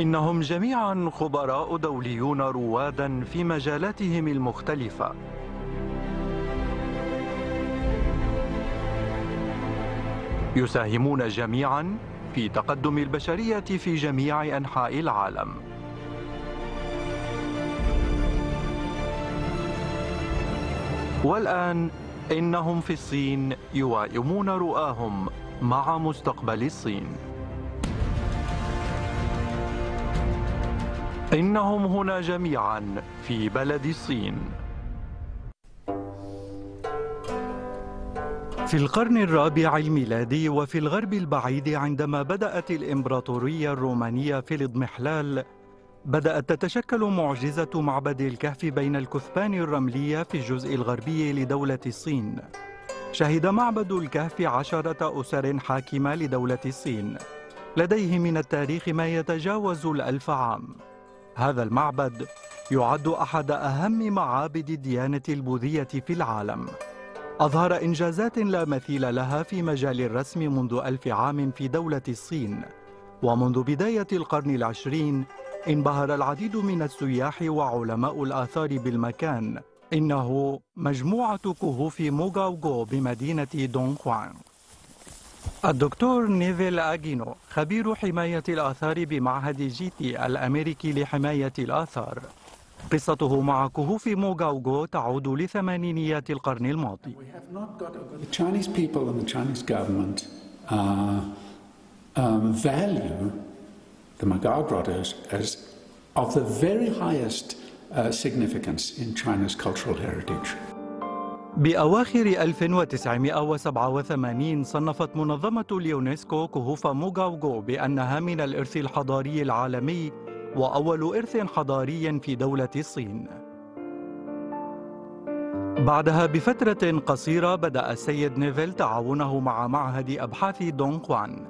إنهم جميعا خبراء دوليون روادا في مجالاتهم المختلفة. يساهمون جميعا في تقدم البشرية في جميع أنحاء العالم. والآن إنهم في الصين يوائمون رؤاهم مع مستقبل الصين. إنهم هنا جميعا في بلد الصين. في القرن الرابع الميلادي وفي الغرب البعيد، عندما بدأت الإمبراطورية الرومانية في الاضمحلال، بدأت تتشكل معجزة معبد الكهف بين الكثبان الرملية في الجزء الغربي لدولة الصين. شهد معبد الكهف 10 أسر حاكمة لدولة الصين، لديه من التاريخ ما يتجاوز 1000 عام. هذا المعبد يعد أحد أهم معابد الديانة البوذية في العالم. أظهر إنجازات لا مثيل لها في مجال الرسم منذ 1000 عام في دولة الصين، ومنذ بداية القرن العشرين انبهر العديد من السياح وعلماء الآثار بالمكان. إنه مجموعة كهوف موغاوغو بمدينة دونغوان. الدكتور نيفيل أجينو خبير حماية الآثار بمعهد جيتي الأمريكي لحماية الآثار. قصته مع كهوف موغاوغو تعود لثمانينيات القرن الماضي. value the Magao grottos as of the very highest significance in China's cultural heritage. بأواخر 1987 صنفت منظمة اليونسكو كهوف موغاوغو بأنها من الإرث الحضاري العالمي وأول إرث حضاري في دولة الصين. بعدها بفترة قصيرة بدأ السيد نيفيل تعاونه مع معهد أبحاث دونغوان.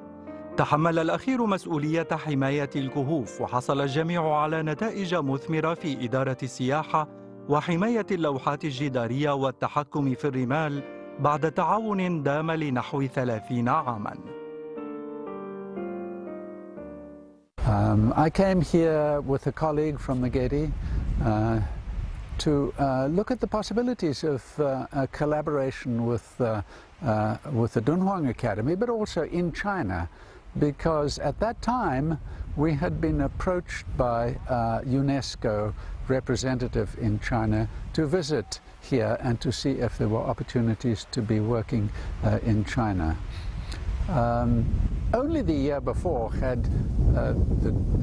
تحمل الأخير مسؤولية حماية الكهوف، وحصل الجميع على نتائج مثمرة في إدارة السياحة وحماية اللوحات الجدارية والتحكم في الرمال بعد تعاون دام لنحو 30 عاماً. I came here with a colleague from Megadi to look at the possibilities of collaboration with the Dunhuang Academy, but also in China, because at that time we had been approached by a UNESCO representative in China to visit here and to see if there were opportunities to be working in China. Only the year before had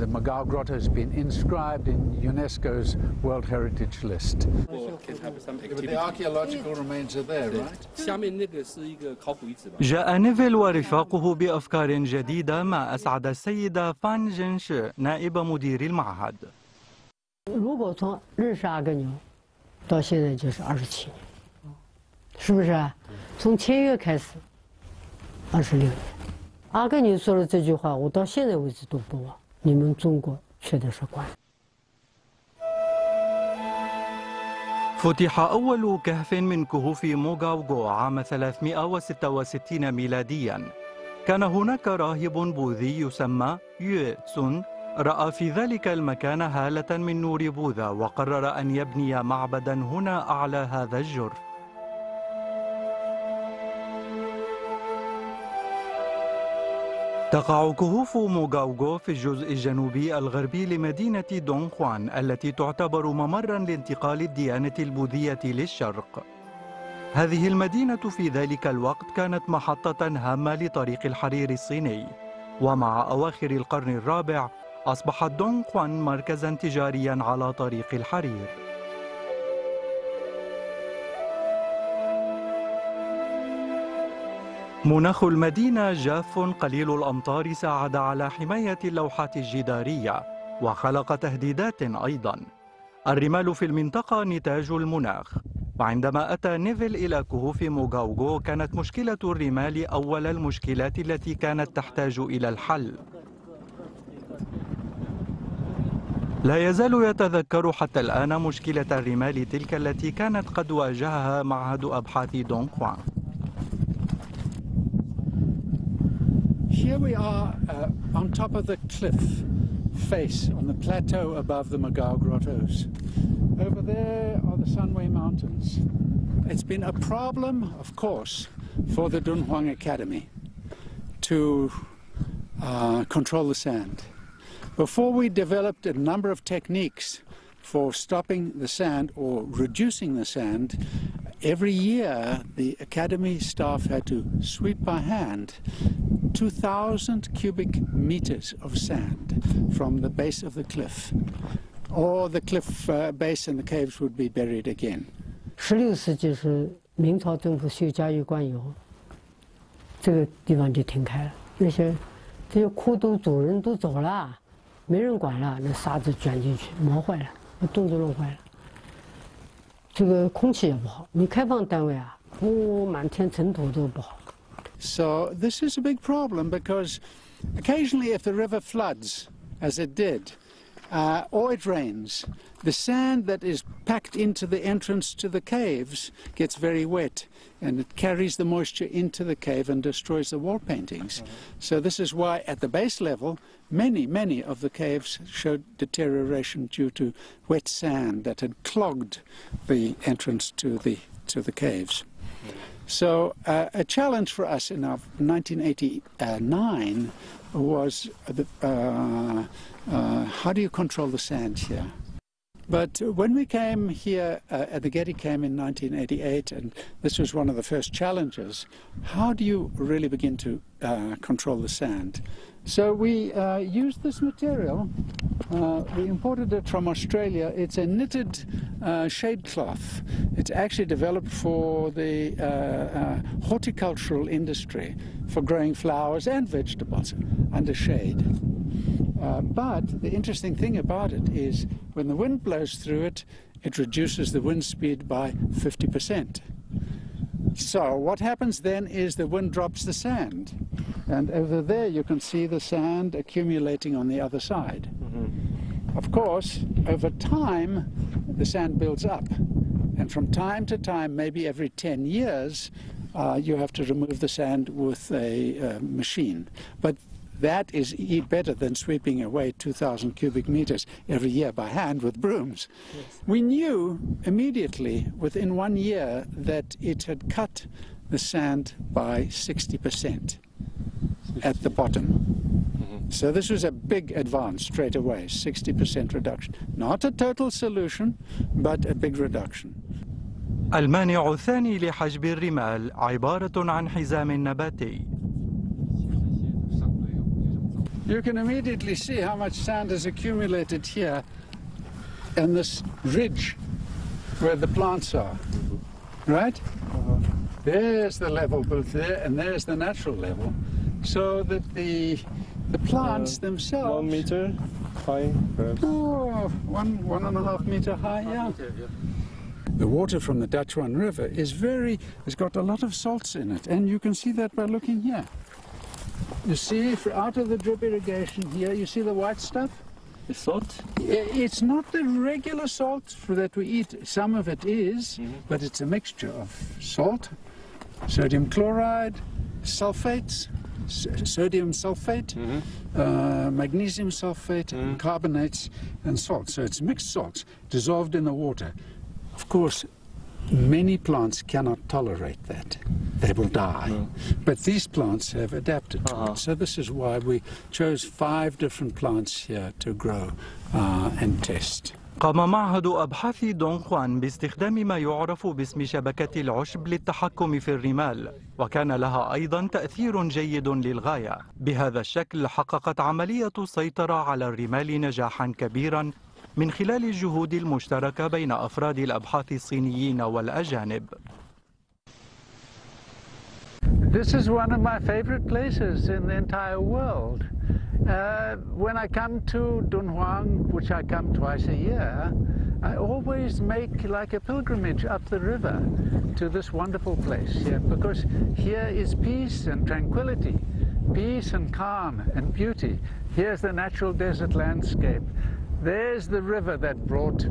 the Magao grottos been inscribed in UNESCO's World Heritage List. The archaeological remains are there, right? جاء نيفيل ورفاقه بأفكار جديدة ما أسعد السيدة فان جينش نائب مدير المعهد. 如果从认识阿哥牛到现在就是27年，是不是？从签约开始26年。阿哥牛说的这句话，我到现在为止都不忘。你们中国缺的是官。 فتح أول كهف من كهوف موغاوغو عام 366 ميلادياً. كان هناك راهب بوذي يسمى يو تسون رأى في ذلك المكان هالة من نور بوذا، وقرر أن يبني معبداً هنا أعلى هذا الجرف. تقع كهوف موغاوغو في الجزء الجنوبي الغربي لمدينة دونغوان، التي تعتبر ممراً لانتقال الديانة البوذية للشرق. هذه المدينة في ذلك الوقت كانت محطة هامة لطريق الحرير الصيني، ومع أواخر القرن الرابع أصبحت دونغوان مركزاً تجارياً على طريق الحرير. مناخ المدينة جاف قليل الأمطار ساعد على حماية اللوحات الجدارية وخلق تهديدات أيضاً. الرمال في المنطقة نتاج المناخ، وعندما أتى نيفيل إلى كهوف موغاوغو كانت مشكلة الرمال أول المشكلات التي كانت تحتاج إلى الحل. لا يزال يتذكر حتى الآن مشكلة الرمال تلك التي كانت قد واجهها معهد أبحاث دونغوان. Here we are on top of the cliff face on the plateau above the Magao Grottos. Over there are the Sunway Mountains. It's been a problem, of course, for the Dunhuang Academy to control the sand. Before we developed a number of techniques for stopping the sand or reducing the sand, every year the Academy staff had to sweep by hand 2,000 cubic meters of sand from the base of the cliff, or the cliff base and the caves would be buried again. 16世纪是明朝政府修嘉峪关以后，这个地方就停开了，这些库都主人都走了，没人管了，那沙子卷进去磨坏了，把洞子弄坏了。这个空气也不好，你开放单位啊，满天尘土都不好。 So this is a big problem because occasionally if the river floods, as it did, or it rains, the sand that is packed into the entrance to the caves gets very wet and it carries the moisture into the cave and destroys the wall paintings. So this is why at the base level many of the caves showed deterioration due to wet sand that had clogged the entrance to the caves. So a challenge for us in our 1989 was how do you control the sand here? But when we came here, the Getty came in 1988, and this was one of the first challenges. How do you really begin to control the sand? So we used this material. We imported it from Australia. It's a knitted shade cloth. It's actually developed for the horticultural industry, for growing flowers and vegetables under shade. But the interesting thing about it is when the wind blows through it, it reduces the wind speed by 50%. So what happens then is the wind drops the sand. And over there you can see the sand accumulating on the other side. Of course, over time, the sand builds up. And from time to time, maybe every 10 years, you have to remove the sand with a machine. But that is better than sweeping away 2,000 cubic meters every year by hand with brooms. Yes. We knew immediately, within 1 year, that it had cut the sand by 60% at the bottom. So this was a big advance straight away, 60% reduction. Not a total solution, but a big reduction. المانع الثاني لحجب الرمال عبارة عن حزام نباتي. You can immediately see how much sand has accumulated here in this ridge where the plants are, right? There's the level both there and there's the natural level, so that the plants themselves... 1 meter high, perhaps. Oh, 1.5 meter high, yeah. The water from the Dachuan River has got a lot of salts in it, and you can see that by looking here. You see, out of the drip irrigation here, you see the white stuff? The salt? It's not the regular salt that we eat. Some of it is, but it's a mixture of salt, sodium chloride, sulfates, sodium sulfate, magnesium sulfate, and carbonates, and salt. So it's mixed salts dissolved in the water. Of course, many plants cannot tolerate that. They will die. But these plants have adapted to it. So this is why we chose 5 different plants here to grow and test. قام معهد أبحاث دونغخوان باستخدام ما يعرف باسم شبكة العشب للتحكم في الرمال، وكان لها أيضا تأثير جيد للغاية. بهذا الشكل حققت عملية السيطرة على الرمال نجاحا كبيرا من خلال الجهود المشتركة بين أفراد الأبحاث الصينيين والأجانب. This is one of my favorite places in the entire world. When I come to Dunhuang, which I come twice a year, I always make like a pilgrimage up the river to this wonderful place here, because here is peace and tranquility, peace and calm and beauty. Here's the natural desert landscape. There's the river that brings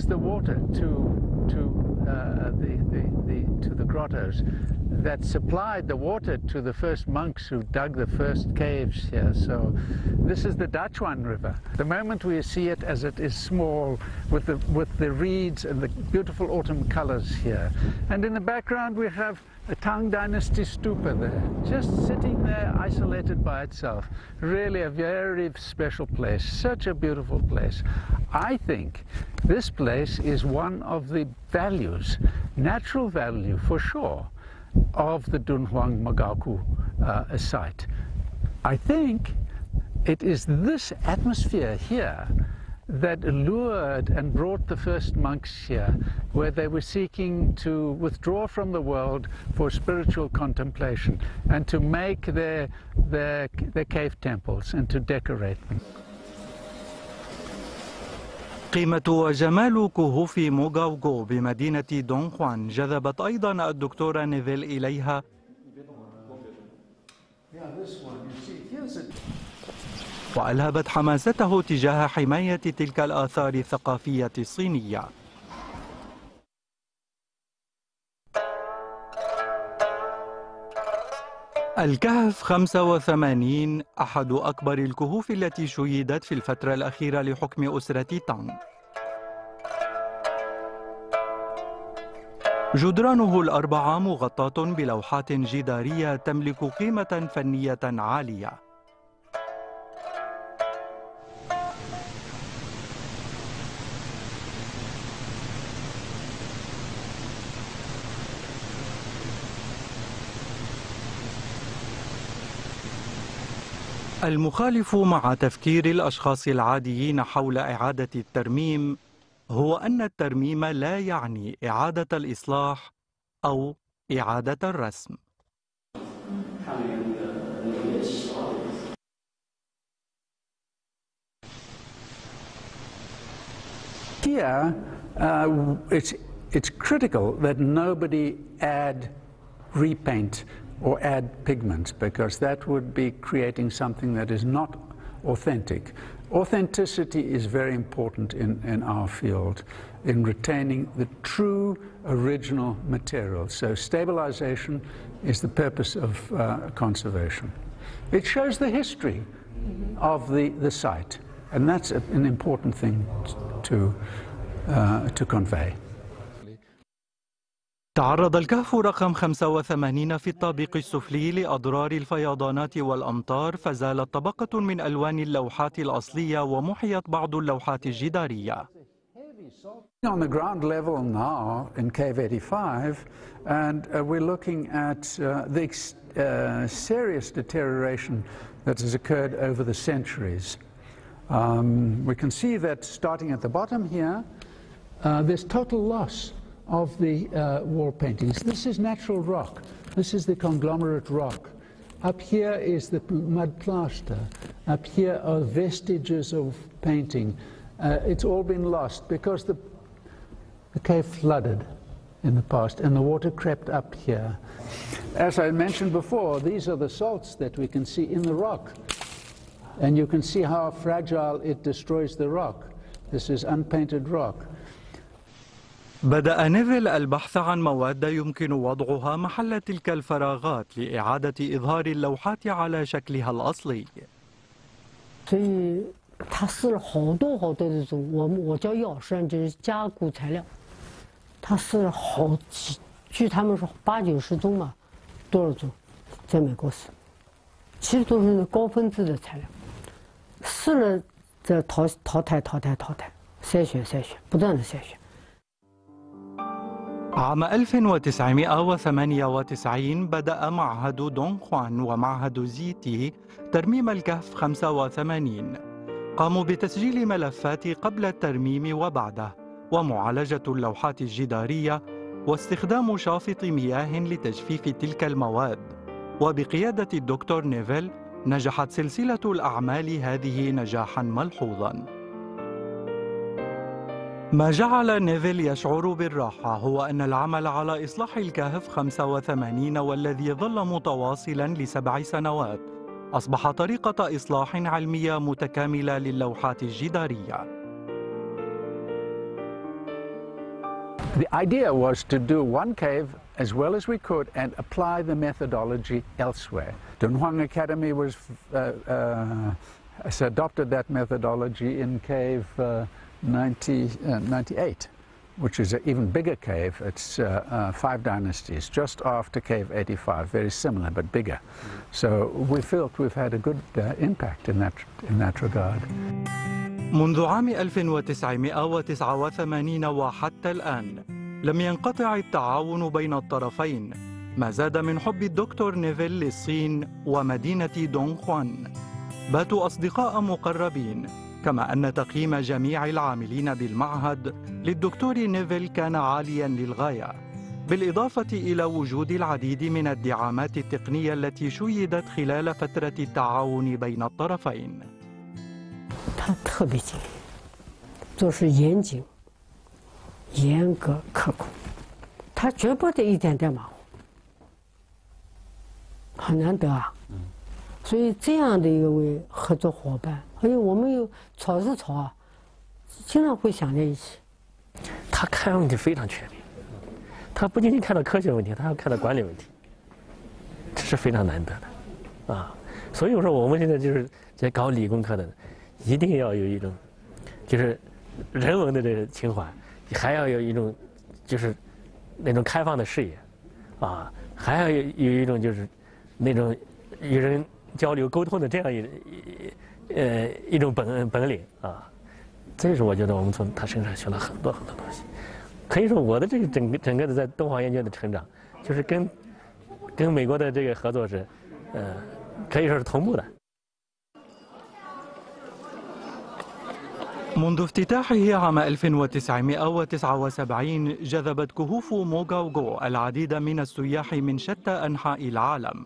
the water to the grottos. that supplied the water to the first monks who dug the first caves here. So this is the Dachuan River. The moment we see it as it is small with the reeds and the beautiful autumn colors here. And in the background we have a Tang Dynasty stupa there, just sitting there isolated by itself. Really a very special place, such a beautiful place. I think this place is one of the values, natural value for sure, of the Dunhuang Magaku site. I think it is this atmosphere here that lured and brought the first monks here, where they were seeking to withdraw from the world for spiritual contemplation and to make their cave temples and to decorate them. قيمة وجمال كهوف موغاوغو بمدينة دونغوان جذبت أيضا الدكتور نيفيل إليها، وألهبت حماسته تجاه حماية تلك الآثار الثقافية الصينية. الكهف 85 أحد أكبر الكهوف التي شيدت في الفترة الأخيرة لحكم أسرة تانغ. جدرانه الأربعة مغطاة بلوحات جدارية تملك قيمة فنية عالية. المخالف مع تفكير الأشخاص العاديين حول إعادة الترميم هو أن الترميم لا يعني إعادة الإصلاح أو إعادة الرسم. Here, it's critical that nobody add repaint or add pigments, because that would be creating something that is not authentic. Authenticity is very important in our field, in retaining the true original material. So stabilization is the purpose of conservation. It shows the history of the site, and that's an important thing to convey. تعرض الكهف رقم 85 في الطابق السفلي لأضرار الفيضانات والأمطار، فزالت طبقة من ألوان اللوحات الأصلية ومحيت بعض اللوحات الجدارية. On the ground level now in Cave 85, and we're looking at the serious deterioration that has occurred over the centuries. We can see that starting at the bottom here, there's total loss of the wall paintings. This is natural rock. This is the conglomerate rock. Up here is the mud plaster. Up here are vestiges of painting. It's all been lost because the cave flooded in the past and the water crept up here. As I mentioned before, these are the salts that we can see in the rock. And you can see how fragile it destroys the rock. This is unpainted rock. بدأ نيفيل البحث عن مواد يمكن وضعها محل تلك الفراغات لإعادة إظهار اللوحات على شكلها الأصلي. 所以他试了好多的这种，我叫药，实际上就是加固材料。他试了好几，据他们说80、90种嘛，多少种，在美国试，其实都是高分子的材料。试了再淘汰，筛选，不断的筛选。 عام 1998 بدأ معهد دونغخوان ومعهد زيتي ترميم الكهف 85. قاموا بتسجيل ملفات قبل الترميم وبعده، ومعالجة اللوحات الجدارية، واستخدام شافط مياه لتجفيف تلك المواد. وبقيادة الدكتور نيفيل نجحت سلسلة الأعمال هذه نجاحاً ملحوظاً. ما جعل نيفيل يشعر بالراحة هو أن العمل على إصلاح الكهف 85 والذي ظل متواصلاً ل7 سنوات أصبح طريقة إصلاح علمية متكاملة للوحات الجدارية. The idea was to do one cave as well as we could and apply the methodology elsewhere. Dunhuang Academy has adopted that methodology in cave 98, which is an even bigger cave. It's 5 dynasties, just after cave 85, very similar but bigger. So we felt we've had a good impact in that regard. منذ عام 1989 وحتى الآن لم ينقطع التعاون بين الطرفين، ما زاد من حب الدكتور نيفيل للصين ومدينة دونغخوان. باتوا أصدقاء مقربين، كما أن تقييم جميع العاملين بالمعهد للدكتور نيفيل كان عالياً للغاية، بالإضافة إلى وجود العديد من الدعامات التقنية التي شيدت خلال فترة التعاون بين الطرفين. 他特别敬业，做事严谨、严格、刻苦，他绝不得一点点马虎，很难得啊。所以这样的一位合作伙伴，还有我们有吵是吵啊，经常会想在一起。他看问题非常全面，他不仅仅看到科学问题，他还看到管理问题，这是非常难得的，啊。所以我说我们现在就是在搞理工科的。 一定要有一种，就是人文的这个情怀，还要有一种，就是那种开放的视野，啊，还要有一种就是那种与人交流沟通的这样一种本领啊。这是我觉得我们从他身上学了很多很多东西。可以说我的这个整个的在东华研究的成长，就是跟美国的这个合作是，可以说是同步的。 منذ افتتاحه عام 1979 جذبت كهوف موغاوغو العديد من السياح من شتى أنحاء العالم.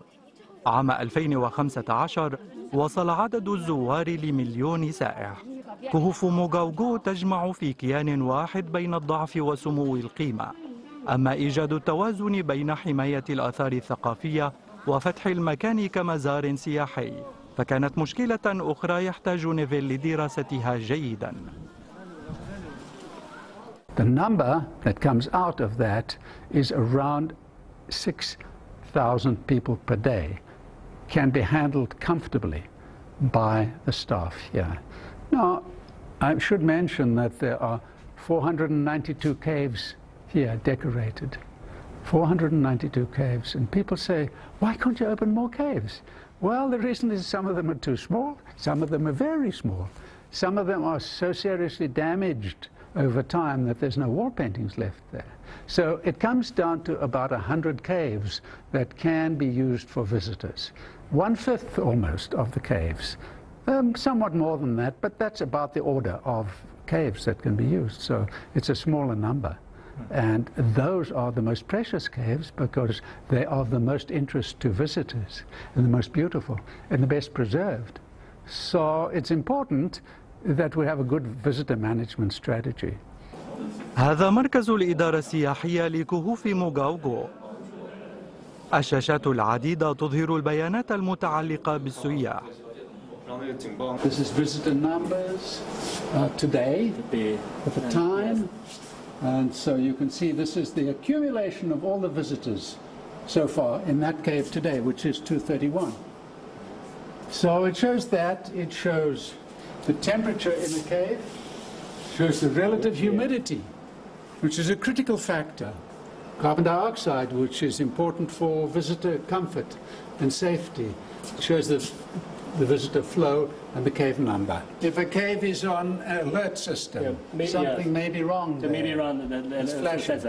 عام 2015 وصل عدد الزوار ل1,000,000 سائح. كهوف موغاوغو تجمع في كيان واحد بين الضعف وسمو القيمة. أما إيجاد التوازن بين حماية الآثار الثقافية وفتح المكان كمزار سياحي فكانت مشكلة أخرى يحتاج نيفيل لدراستها جيدا. The number that comes out of that is around 6,000 people per day, can be handled comfortably by the staff here. Now, I should mention that there are 492 caves here decorated. 492 caves, and people say, why can't you open more caves? Well, the reason is some of them are too small, some of them are very small. Some of them are so seriously damaged over time that there's no wall paintings left there. So it comes down to about 100 caves that can be used for visitors. 1/5 almost of the caves. Somewhat more than that, but that's about the order of caves that can be used. So it's a smaller number. And those are the most precious caves because they are of the most interest to visitors and the most beautiful and the best preserved. So it's important that we have a good visitor management strategy. هذا مركز الإدارة السياحية لكهوف موغاوغو. الشاشات العديدة تظهر البيانات المتعلقة بالسياح. This is visitor numbers today, at the time. And so you can see this is the accumulation of all the visitors so far in that cave today, which is 231. So it shows that, it shows the temperature in the cave, shows the relative humidity, which is a critical factor, carbon dioxide, which is important for visitor comfort and safety. It shows the visitor flow and the cave number. If a cave is on an alert system, something may be wrong there. It's flashing.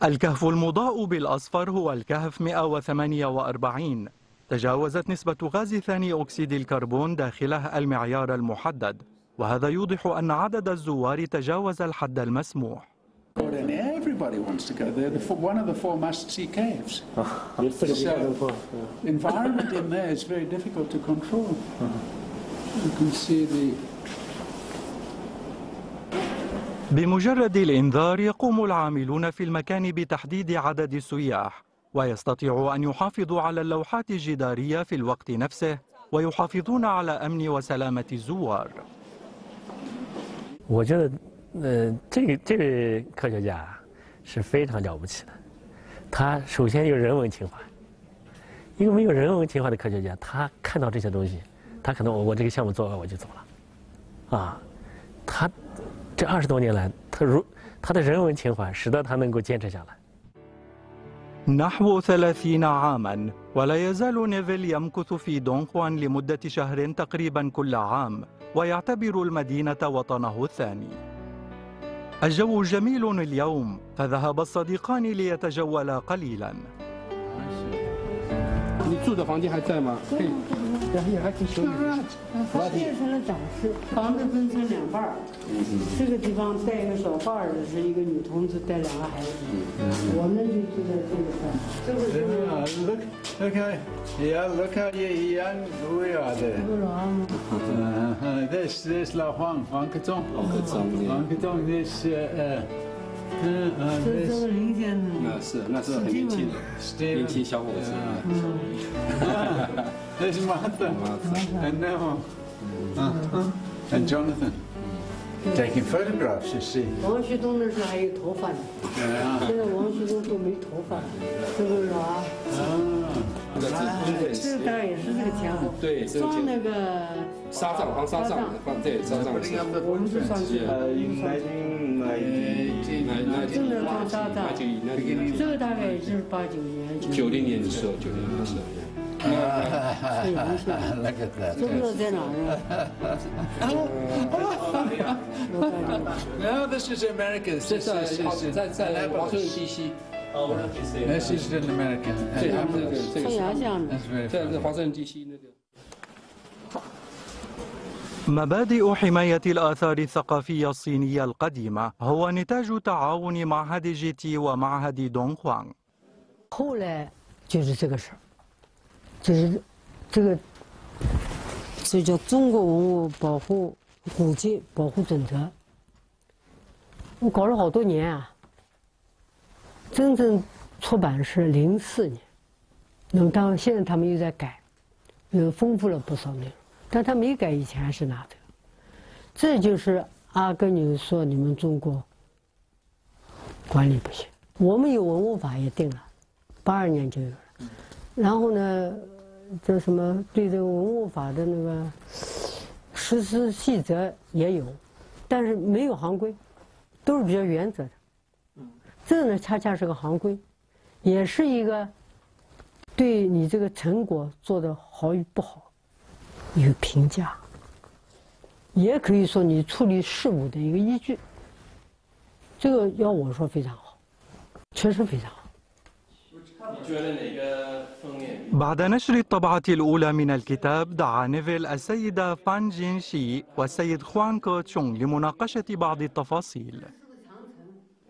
الكهف المضاء بالأصفر هو الكهف 148. تجاوزت نسبة غاز ثاني أكسيد الكربون داخله المعيار المحدد، وهذا يوضح أن عدد الزوار تجاوز الحد المسموح. And everybody wants to go there. One of the 4 must-see caves. So, environment in there is very difficult to control. You can see the. بمجرد الإنذار يقوم العاملون في المكان بتحديد عدد السياح، ويستطيعوا أن يحافظوا على اللوحات الجدارية في الوقت نفسه ويحافظون على أمن وسلامة الزوار. 我觉得这位科学家是非常了不起的，他首先有人文情怀。一个没有人文情怀的科学家，他看到这些东西，他可能我这个项目做完我就走了，啊，他这20多年来，他的人文情怀使得他能够坚持下来。نحو 30 عاما ولا يزال نيفيل يمكث في دون خوان لمدة شهر تقريبا كل عام ويعتبر المدينة وطنه الثاني. الجو جميل اليوم فذهب الصديقان ليتجولا قليلا. 你住的房间还在吗？可以，还挺休息。它变成了展示，房子分成2半儿。这个地方带一个小伴儿的是一个女同志带2个孩子。我们就住在这个上。这个是。Look how young we are there. This La Huang, Huang Ketong. This. 这个林先生，那是很年轻的年轻小伙子。This Martha and now and Jonathan taking photographs. You see. 王旭东那时候还有头发呢，现在王旭东都没头发了，这个是吧？这个当然也是这个前后，对，装那个纱帐，放纱帐，对，纱帐。我们是上去。正在装纱帐，这个大概也就是89年。90年的时候，90年的时候。Look at that. 这不知道在哪儿啊？ No, this is American. 这在华盛顿 DC。This is still American. 这个象牙像的。在华盛顿 DC 那个。 مبادئ حماية الآثار الثقافية الصينية القديمة هو نتاج تعاون معهد جيتي ومعهد دون خوان. 后来就是这个事儿，就是这个，这叫中国文物保护古迹保护准则。我搞了好多年啊，真正出版是04年，那么当然现在他们又在改，又丰富了不少内容。 但他没改以前还是拿的，这就是阿根纽说你们中国管理不行。我们有文物法也定了，82年就有了。然后呢，这什么对这个文物法的那个实施细则也有，但是没有行规，都是比较原则的。这呢，恰恰是个行规，也是一个对你这个成果做得好与不好。 有评价，也可以说你处理事务的一个依据。这个要我说非常好，确实非常好。你觉得哪个封面？ بعد نشر الطبعة الأولى من الكتاب دعا نيفيل السيدة فان جين شي والسيد خوان كو تشونغ لمناقشة بعض التفاصيل.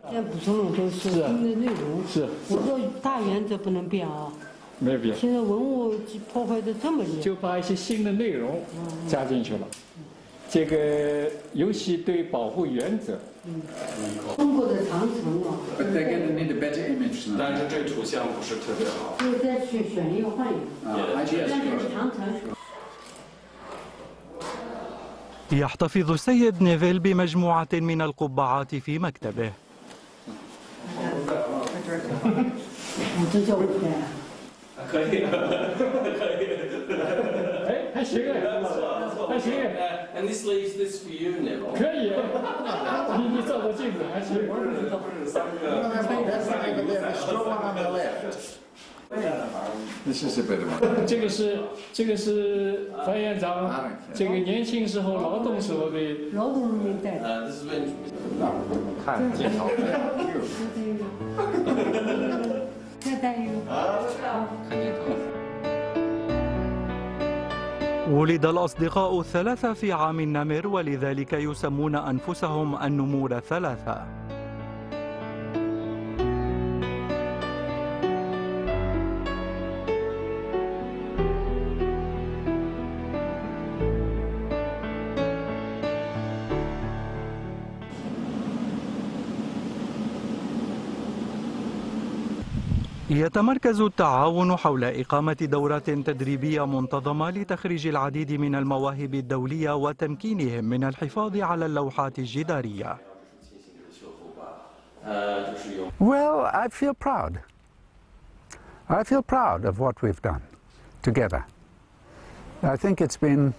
先补充的都是新的内容。是。我说大原则不能变啊。 没有变。现在文物破坏的这么厉害，就把一些新的内容加进去了。这个尤其对保护原则。中国的长城啊。But they're going to need a better image now. 但是这图像不是特别好。就再去选一个换一个。但是长城。 يحتفظ السيد نيفيل بمجموعة من القبعات في مكتبه. 我这叫不来。 可以，哎，还行哎，还行哎。And this leaves this for you, Neville. 可以，你照照镜子还行。This is a better one. 这个是范院长这个年轻时候劳动时候的。劳动人民带的。看镜头。 再带一个。看镜头。 ولد الأصدقاء الثلاثة في عام النمر ولذلك يسمون أنفسهم النمور الثلاثة. يتمركز التعاون حول إقامة دورات تدريبية منتظمة لتخريج العديد من المواهب الدولية وتمكينهم من الحفاظ على اللوحات الجدارية. Well, I feel proud. I feel proud of what we've done together. I think it's been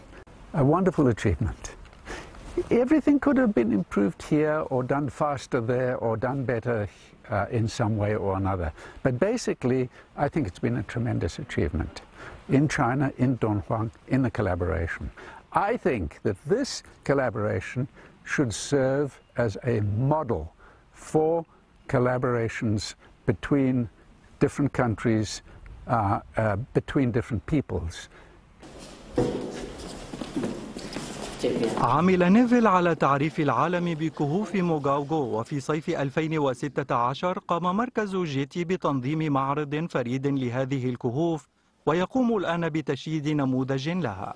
a wonderful achievement. Everything could have been improved here or done faster there or done better in some way or another. But basically, I think it's been a tremendous achievement in China, in Dunhuang, in the collaboration. I think that this collaboration should serve as a model for collaborations between different countries, between different peoples. عمل نيفل على تعريف العالم بكهوف موغاوغو، وفي صيف 2016 قام مركز جيتي بتنظيم معرض فريد لهذه الكهوف، ويقوم الآن بتشييد نموذج لها.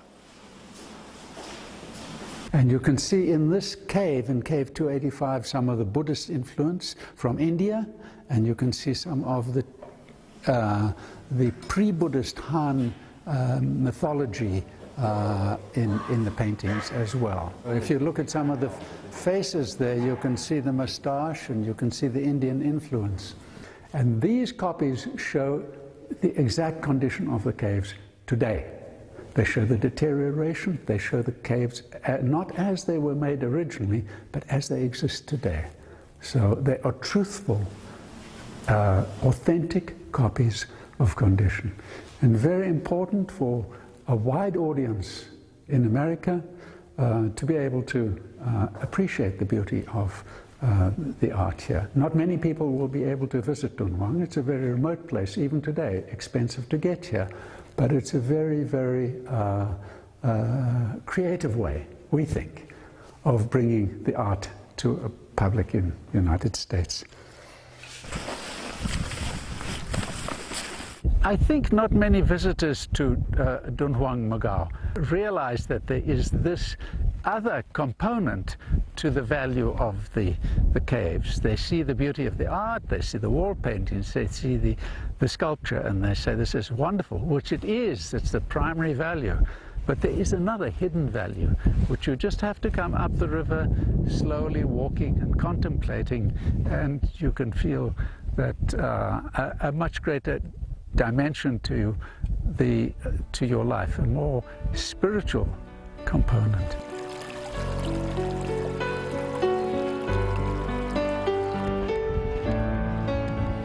And you can see in this cave, in cave 285, some of the Buddhist influence from India, and you can see some of the pre-Buddhist Han mythology in the paintings as well. If you look at some of the faces there, you can see the moustache and you can see the Indian influence. And these copies show the exact condition of the caves today. They show the deterioration, they show the caves not as they were made originally, but as they exist today. So they are truthful, authentic copies of condition. And very important for a wide audience in America to be able to appreciate the beauty of the art here. Not many people will be able to visit Dunhuang. It's a very remote place, even today, expensive to get here. But it's a very, very creative way, we think, of bringing the art to a public in the United States. I think not many visitors to Dunhuang Mogao realize that there is this other component to the value of the caves. They see the beauty of the art, they see the wall paintings, they see the sculpture, and they say this is wonderful, which it is. It's the primary value. But there is another hidden value, which you just have to come up the river slowly, walking and contemplating, and you can feel that a much greater dimension to your life, a more spiritual component.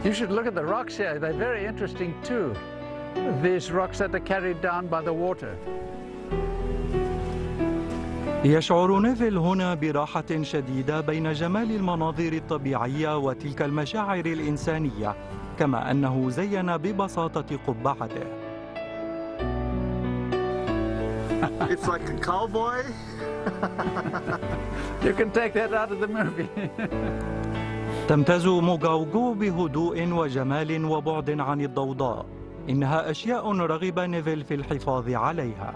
You should look at the rocks here. They're very interesting too. These rocks that are carried down by the water. يشعر نيفل هنا براحة شديدة بين جمال المناظر الطبيعية وتلك المشاعر الإنسانية، كما أنه زين ببساطة قبعته. It's like a cowboy. You can take that out of the movie. تمتاز موغاوغو بهدوء وجمال وبعد عن الضوضاء. إنها أشياء رغب نيفل في الحفاظ عليها.